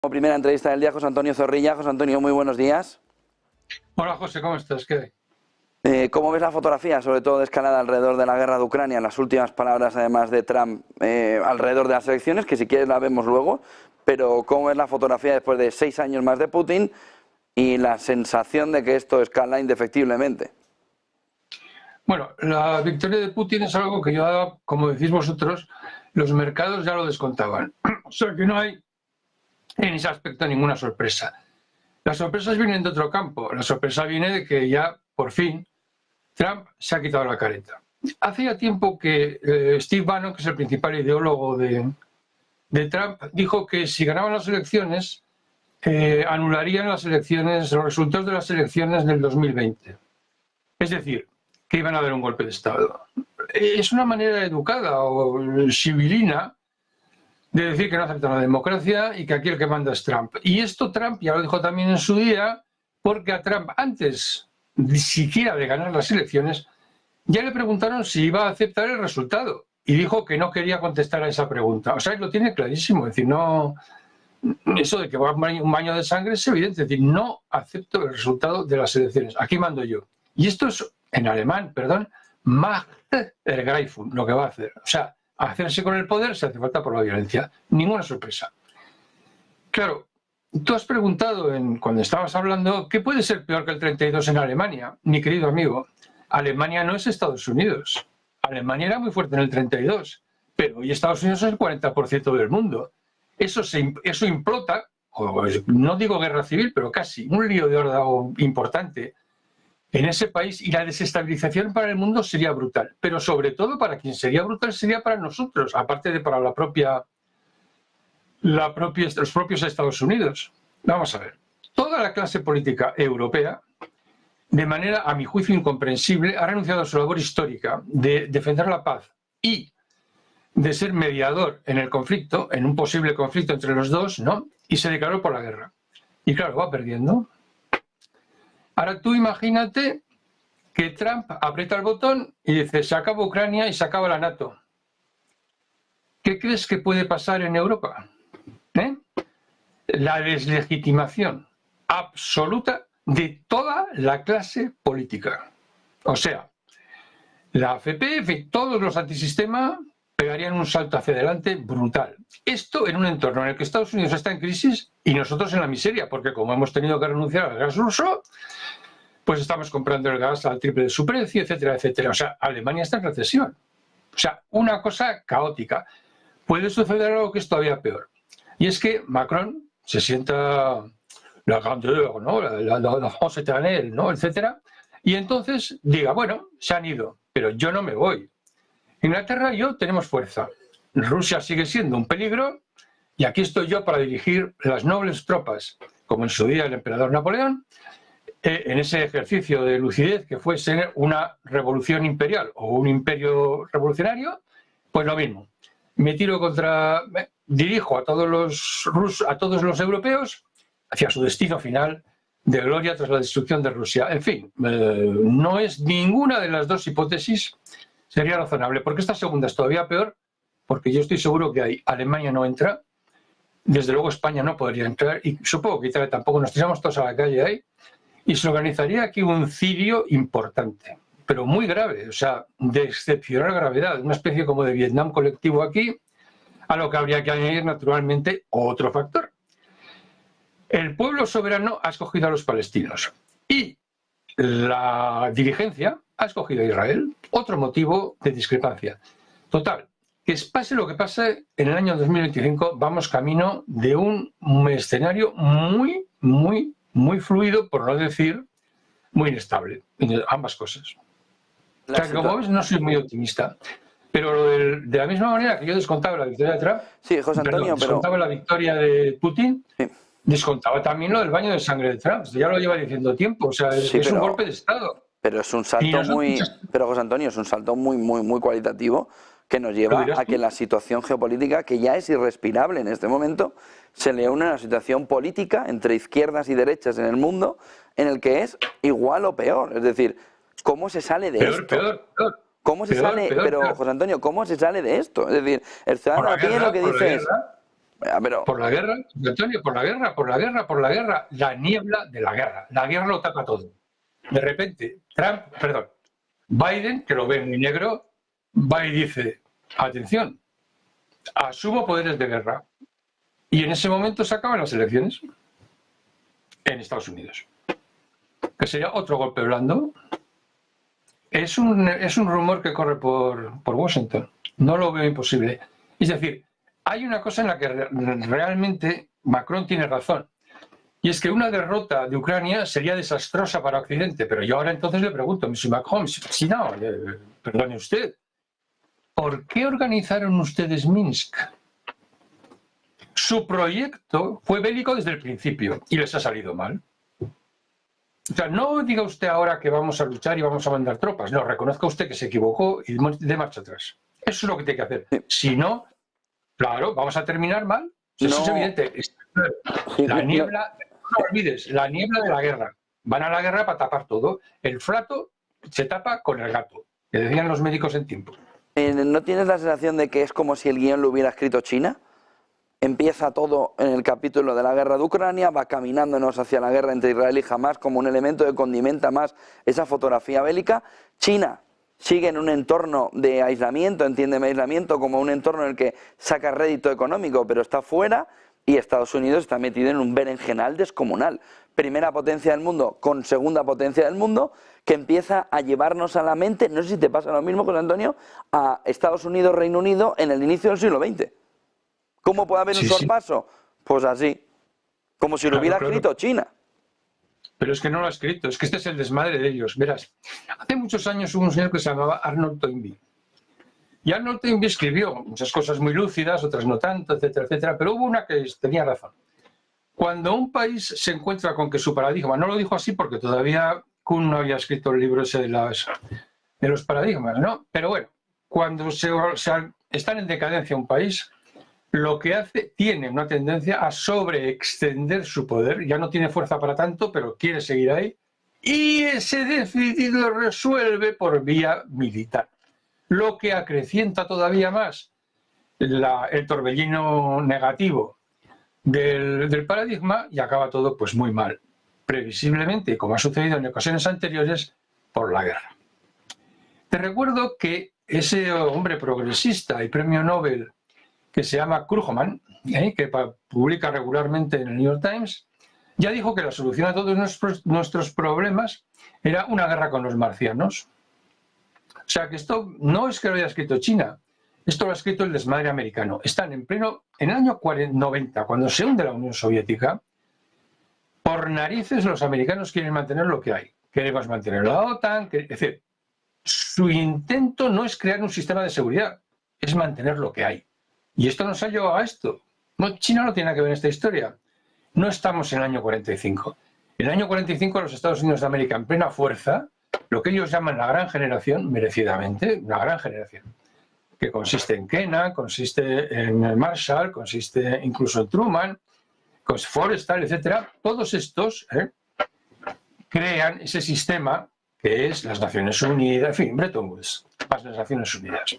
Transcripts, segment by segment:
Como primera entrevista del día, José Antonio Zorrilla. José Antonio, muy buenos días. Hola José, ¿cómo estás? ¿Qué hay? ¿Cómo ves la fotografía, sobre todo de escalada alrededor de la guerra de Ucrania? Las últimas palabras, además de Trump, alrededor de las elecciones, que si quieres la vemos luego, pero ¿cómo ves la fotografía después de 6 años más de Putin y la sensación de que esto escala indefectiblemente? Bueno, la victoria de Putin es algo que ya, como decís vosotros, los mercados ya lo descontaban. O sea que no hay en ese aspecto ninguna sorpresa. Las sorpresas vienen de otro campo. La sorpresa viene de que ya, por fin, Trump se ha quitado la careta. Hacía tiempo que Steve Bannon, que es el principal ideólogo de Trump, dijo que si ganaban las elecciones, anularían las elecciones, los resultados de las elecciones del 2020. Es decir, que iban a dar un golpe de Estado. Es una manera educada o civilina de decir que no aceptan la democracia y que aquí el que manda es Trump. Y esto Trump ya lo dijo también en su día, porque a Trump, antes ni siquiera de ganar las elecciones, ya le preguntaron si iba a aceptar el resultado. Y dijo que no quería contestar a esa pregunta. O sea, él lo tiene clarísimo. Es decir, no, eso de que va un baño de sangre es evidente. Es decir, no acepto el resultado de las elecciones. Aquí mando yo. Y esto es, en alemán, perdón, Macht ergreifen, lo que va a hacer. O sea, hacerse con el poder se hace falta por la violencia. Ninguna sorpresa. Claro, tú has preguntado cuando estabas hablando, ¿qué puede ser peor que el 32 en Alemania? Mi querido amigo, Alemania no es Estados Unidos. Alemania era muy fuerte en el 32, pero hoy Estados Unidos es el 40% del mundo. Eso implota, no digo guerra civil, pero casi, un lío de órdago importante en ese país, y la desestabilización para el mundo sería brutal. Pero sobre todo para quien sería brutal sería para nosotros, aparte de para los propios Estados Unidos. Vamos a ver, toda la clase política europea, de manera, a mi juicio, incomprensible, ha renunciado a su labor histórica de defender la paz y de ser mediador en el conflicto, en un posible conflicto entre los dos, ¿no? Y se declaró por la guerra. Y claro, va perdiendo. Ahora tú imagínate que Trump aprieta el botón y dice, se acaba Ucrania y se acaba la NATO. ¿Qué crees que puede pasar en Europa? La deslegitimación absoluta de toda la clase política. O sea, la AFP, todos los antisistema pegarían un salto hacia adelante brutal. Esto en un entorno en el que Estados Unidos está en crisis y nosotros en la miseria, porque como hemos tenido que renunciar al gas ruso, pues estamos comprando el gas al triple de su precio, etcétera, etcétera. O sea, Alemania está en recesión. O sea, una cosa caótica. Puede suceder algo que es todavía peor. Y es que Macron se sienta la grandeur, ¿no? la France éternelle, ¿no? Etcétera. Y entonces diga, bueno, se han ido, pero yo no me voy. Inglaterra y yo tenemos fuerza. Rusia sigue siendo un peligro y aquí estoy yo para dirigir las nobles tropas, como en su día el emperador Napoleón, en ese ejercicio de lucidez que fue ser una revolución imperial o un imperio revolucionario, pues lo mismo. Me tiro dirijo a todos los europeos hacia su destino final de gloria tras la destrucción de Rusia. En fin, no es ninguna de las dos hipótesis sería razonable, porque esta segunda es todavía peor, porque yo estoy seguro que ahí Alemania no entra, desde luego España no podría entrar, y supongo que Italia tampoco, nos tiramos todos a la calle ahí, y se organizaría aquí un cirio importante, pero muy grave, o sea, de excepcional gravedad, una especie como de Vietnam colectivo aquí, a lo que habría que añadir naturalmente otro factor. El pueblo soberano ha escogido a los palestinos y la dirigencia ha escogido a Israel. Otro motivo de discrepancia. Total, que pase lo que pase, en el año 2025 vamos camino de un escenario muy, muy, muy fluido, por no decir muy inestable, ambas cosas. O sea, que como ves, no soy muy optimista. Pero de la misma manera que yo descontaba la victoria de Trump, Sí, José Antonio, descontaba la victoria de Putin, sí. Descontaba también lo del baño de sangre de Trump. Ya lo lleva diciendo tiempo. O sea, Sí, es un golpe de Estado. Pero es un salto pero José Antonio, es un salto muy, muy, muy cualitativo que nos lleva a que la situación geopolítica, que ya es irrespirable en este momento, se le une a una situación política entre izquierdas y derechas en el mundo, en el que es igual o peor. Es decir, ¿cómo se sale de esto? Peor. ¿Cómo se sale? Pero, José Antonio, ¿cómo se sale de esto? Es decir, el ciudadano a pie lo que dice es, Pero... Por la guerra, Antonio, por la guerra, la niebla de la guerra. La guerra lo tapa todo. De repente, Biden, que lo ve muy negro, va y dice, atención, asumo poderes de guerra. Y en ese momento se acaban las elecciones en Estados Unidos. Que sería otro golpe blando. Es un rumor que corre por Washington. No lo veo imposible. Es decir, hay una cosa en la que realmente Macron tiene razón. Y es que una derrota de Ucrania sería desastrosa para Occidente. Pero yo ahora entonces le pregunto, Monsieur Macron, si no, perdone usted, ¿por qué organizaron ustedes Minsk? Su proyecto fue bélico desde el principio y les ha salido mal. O sea, no diga usted ahora que vamos a luchar y vamos a mandar tropas. No, reconozca usted que se equivocó y de marcha atrás. Eso es lo que tiene que hacer. Si no, claro, vamos a terminar mal. Eso es evidente. La niebla, no olvides, la niebla de la guerra. Van a la guerra para tapar todo. El flato se tapa con el gato, que decían los médicos en tiempo. ¿No tienes la sensación de que es como si el guión lo hubiera escrito China? Empieza todo en el capítulo de la guerra de Ucrania, va caminándonos hacia la guerra entre Israel y Hamás como un elemento que condimenta más esa fotografía bélica. China sigue en un entorno de aislamiento, entiéndeme aislamiento como un entorno en el que saca rédito económico, pero está fuera, y Estados Unidos está metido en un berenjenal descomunal. Primera potencia del mundo con segunda potencia del mundo, que empieza a llevarnos a la mente, no sé si te pasa lo mismo, José Antonio, a Estados Unidos, Reino Unido en el inicio del siglo XX. ¿Cómo puede haber un sorpaso? Pues así, como si lo hubiera escrito China. Pero es que no lo ha escrito, es que este es el desmadre de ellos. Verás, hace muchos años hubo un señor que se llamaba Arnold Toynbee. Y Arnold Toynbee escribió muchas cosas muy lúcidas, otras no tanto, etcétera, etcétera, pero hubo una que tenía razón. Cuando un país se encuentra con que su paradigma, no lo dijo así porque todavía Kuhn no había escrito el libro ese de los paradigmas, ¿no? Pero bueno, cuando están en decadencia un país, lo que hace, tiene una tendencia a sobreextender su poder, ya no tiene fuerza para tanto, pero quiere seguir ahí, y ese déficit lo resuelve por vía militar, lo que acrecienta todavía más el torbellino negativo del paradigma y acaba todo pues muy mal, previsiblemente, como ha sucedido en ocasiones anteriores, por la guerra. Te recuerdo que ese hombre progresista y premio Nobel que se llama Krugman, que publica regularmente en el New York Times, ya dijo que la solución a todos nuestros problemas era una guerra con los marcianos. O sea que esto no es que lo haya escrito China, esto lo ha escrito el desmadre americano. Están en el año 90, cuando se hunde la Unión Soviética, por narices los americanos quieren mantener lo que hay. Queremos mantener la OTAN, es decir, su intento no es crear un sistema de seguridad, es mantener lo que hay. Y esto nos ha llevado a esto. No, China no tiene nada que ver en esta historia. No estamos en el año 45. En el año 45 los Estados Unidos de América en plena fuerza, lo que ellos llaman la gran generación, merecidamente, una gran generación, que consiste en Kennan, consiste en Marshall, consiste incluso en Truman, Forrestal, etcétera. Todos estos crean ese sistema que es las Naciones Unidas, en fin, Bretton Woods, más las Naciones Unidas.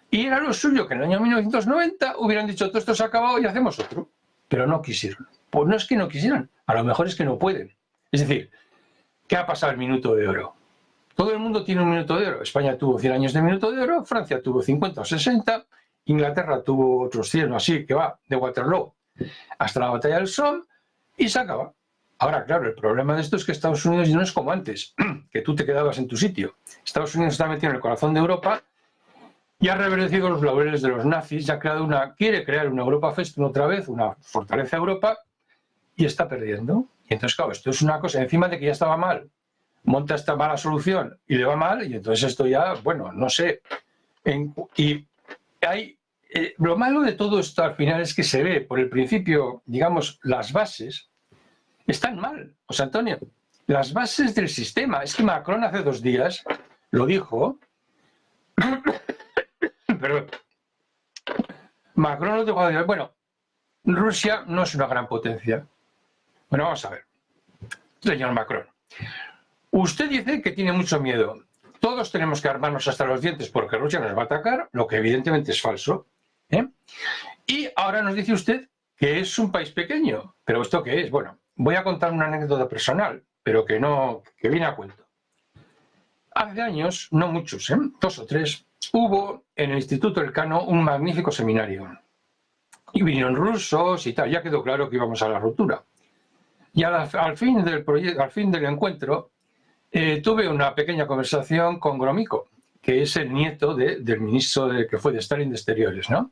Y era lo suyo que en el año 1990 hubieran dicho todo esto se ha acabado y hacemos otro. Pero no quisieron. Pues no es que no quisieran, a lo mejor es que no pueden. Es decir, ¿qué ha pasado el minuto de oro? Todo el mundo tiene un minuto de oro. España tuvo 100 años de minuto de oro, Francia tuvo 50 o 60, Inglaterra tuvo otros 100 o así, que va de Waterloo hasta la batalla del Somme y se acaba. Ahora, claro, el problema de esto es que Estados Unidos ya no es como antes, que tú te quedabas en tu sitio. Estados Unidos está metido en el corazón de Europa y ha reverdecido los laureles de los nazis, quiere crear una Europa Festung otra vez, una fortaleza Europa, y está perdiendo. Y entonces, claro, esto es una cosa, encima de que ya estaba mal, monta esta mala solución y le va mal, y entonces esto ya, bueno, no sé. Lo malo de todo esto al final es que se ve, por el principio, digamos, las bases están mal. José Antonio, las bases del sistema. Es que Macron hace 2 días lo dijo. Perdón. Macron lo dijo. Bueno, Rusia no es una gran potencia. Bueno, vamos a ver. Señor Macron, usted dice que tiene mucho miedo. Todos tenemos que armarnos hasta los dientes porque Rusia nos va a atacar, lo que evidentemente es falso. Y ahora nos dice usted que es un país pequeño. ¿Pero esto qué es? Bueno, voy a contar una anécdota personal, pero que viene a cuento. Hace años, no muchos, 2 o 3, hubo en el Instituto Elcano un magnífico seminario. Y vinieron rusos y tal, ya quedó claro que íbamos a la ruptura. Y al fin del encuentro, tuve una pequeña conversación con Gromyko, que es el nieto del ministro que fue de Stalin de Exteriores, ¿no?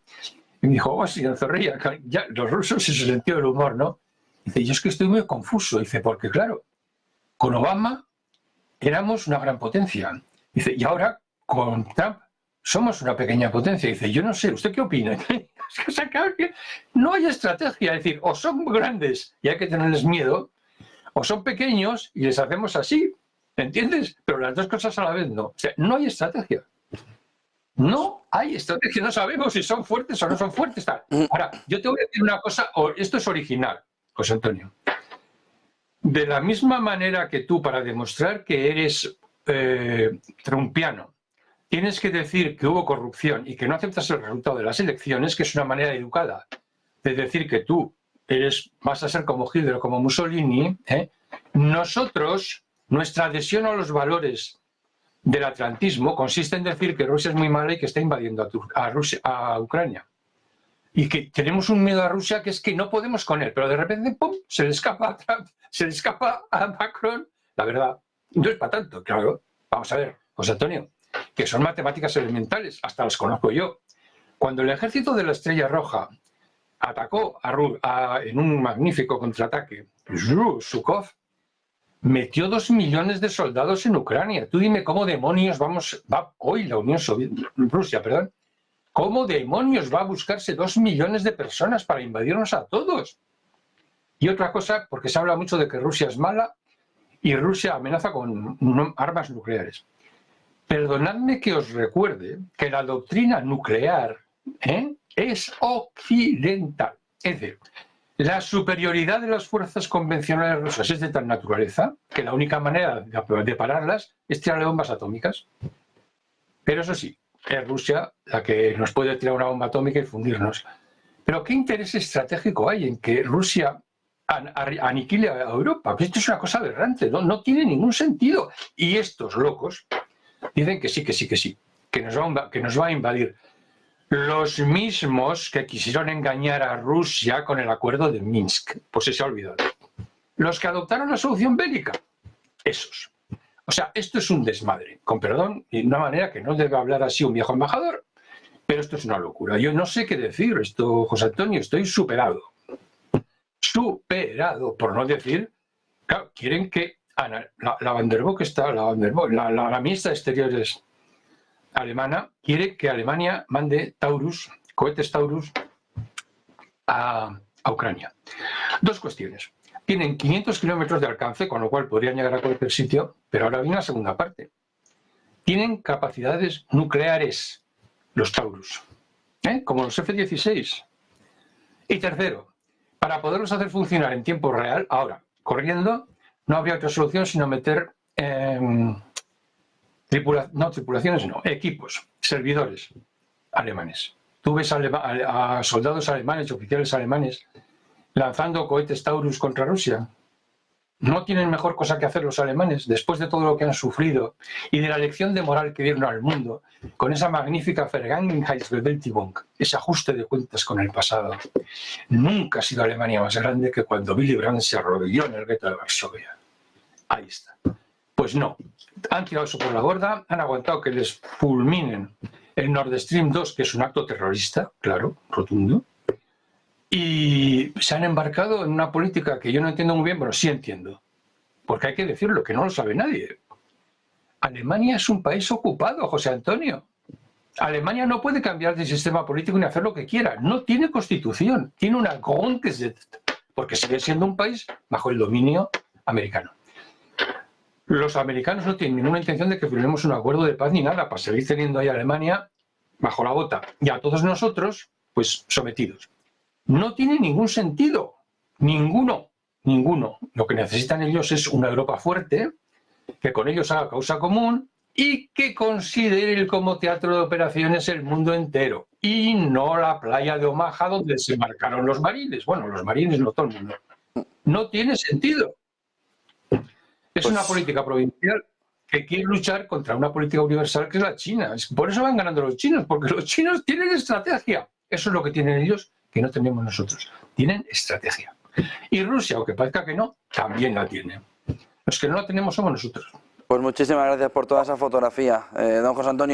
Y me dijo, oh, señor Zorrilla, ya, los rusos en su sentido del humor, ¿no? Dice, yo es que estoy muy confuso. Dice, porque claro, con Obama éramos una gran potencia. Dice, y ahora con Trump somos una pequeña potencia. Dice, yo no sé, ¿usted qué opina? O sea, claro que no hay estrategia. Es decir, o son grandes y hay que tenerles miedo, o son pequeños y les hacemos así. ¿Entiendes? Pero las dos cosas a la vez no. O sea, no hay estrategia. No hay estrategia. No sabemos si son fuertes o no son fuertes. Tal. Ahora, yo te voy a decir una cosa, esto es original, José Antonio. De la misma manera que tú, para demostrar que eres trumpiano, tienes que decir que hubo corrupción y que no aceptas el resultado de las elecciones, que es una manera educada de decir que tú vas a ser como Hitler o como Mussolini, nosotros, nuestra adhesión a los valores del atlantismo consiste en decir que Rusia es muy mala y que está invadiendo a Ucrania. Y que tenemos un miedo a Rusia que es que no podemos con él, pero de repente, ¡pum!, se le escapa a Trump, se le escapa a Macron. La verdad, no es para tanto, claro. Vamos a ver, José Antonio, que son matemáticas elementales, hasta las conozco yo. Cuando el ejército de la Estrella Roja atacó en un magnífico contraataque, Zhukov metió 2 millones de soldados en Ucrania. Tú dime cómo demonios va hoy la Rusia, ¿cómo demonios va a buscarse 2 millones de personas para invadirnos a todos? Y otra cosa, porque se habla mucho de que Rusia es mala y Rusia amenaza con armas nucleares. Perdonadme que os recuerde que la doctrina nuclear es occidental. Es decir, la superioridad de las fuerzas convencionales rusas es de tal naturaleza que la única manera de pararlas es tirarle bombas atómicas. Pero eso sí, es Rusia la que nos puede tirar una bomba atómica y fundirnos. Pero ¿qué interés estratégico hay en que Rusia aniquile a Europa? Pues esto es una cosa aberrante, no tiene ningún sentido. Y estos locos dicen que sí, que nos va a invadir. Los mismos que quisieron engañar a Rusia con el acuerdo de Minsk, pues se ha olvidado. Los que adoptaron la solución bélica, esos. O sea, esto es un desmadre, con perdón, y de una manera que no debe hablar así un viejo embajador, pero esto es una locura. Yo no sé qué decir, José Antonio, estoy superado. Superado, por no decir, claro, quieren que la Van der Bock la ministra de Exteriores alemana, quiere que Alemania mande cohetes Taurus a Ucrania. 2 cuestiones. Tienen 500 kilómetros de alcance, con lo cual podrían llegar a cualquier sitio, pero ahora viene la segunda parte. Tienen capacidades nucleares, los Taurus, como los F-16. Y tercero, para poderlos hacer funcionar en tiempo real, ahora, corriendo, no habría otra solución sino meter equipos, servidores alemanes. Tú ves a soldados alemanes, oficiales alemanes, lanzando cohetes Taurus contra Rusia. ¿No tienen mejor cosa que hacer los alemanes después de todo lo que han sufrido y de la lección de moral que dieron al mundo con esa magnífica Vergangenheitsbewältigung, ese ajuste de cuentas con el pasado? Nunca ha sido Alemania más grande que cuando Willy Brandt se arrodilló en el gueto de Varsovia. Ahí está. Pues no, han tirado eso por la borda, han aguantado que les fulminen el Nord Stream 2, que es un acto terrorista, claro, rotundo, y se han embarcado en una política que yo no entiendo muy bien, pero sí entiendo, porque hay que decirlo, que no lo sabe nadie. Alemania es un país ocupado, José Antonio. Alemania no puede cambiar de sistema político ni hacer lo que quiera, no tiene constitución, tiene una Grundgesetz, porque sigue siendo un país bajo el dominio americano. Los americanos no tienen ninguna intención de que firmemos un acuerdo de paz ni nada, para seguir teniendo ahí a Alemania bajo la bota y a todos nosotros, pues, sometidos. No tiene ningún sentido, ninguno. Lo que necesitan ellos es una Europa fuerte, que con ellos haga causa común y que considere como teatro de operaciones el mundo entero. y no la playa de Omaha donde desembarcaron los marines. Bueno, los marines no todo el mundo. No tiene sentido. Es una política provincial que quiere luchar contra una política universal que es la China. Por eso van ganando los chinos, porque los chinos tienen estrategia. Eso es lo que tienen ellos que no tenemos nosotros. Tienen estrategia. Y Rusia, aunque parezca que no, también la tiene. Los que no la tenemos somos nosotros. Pues muchísimas gracias por toda esa fotografía, don José Antonio.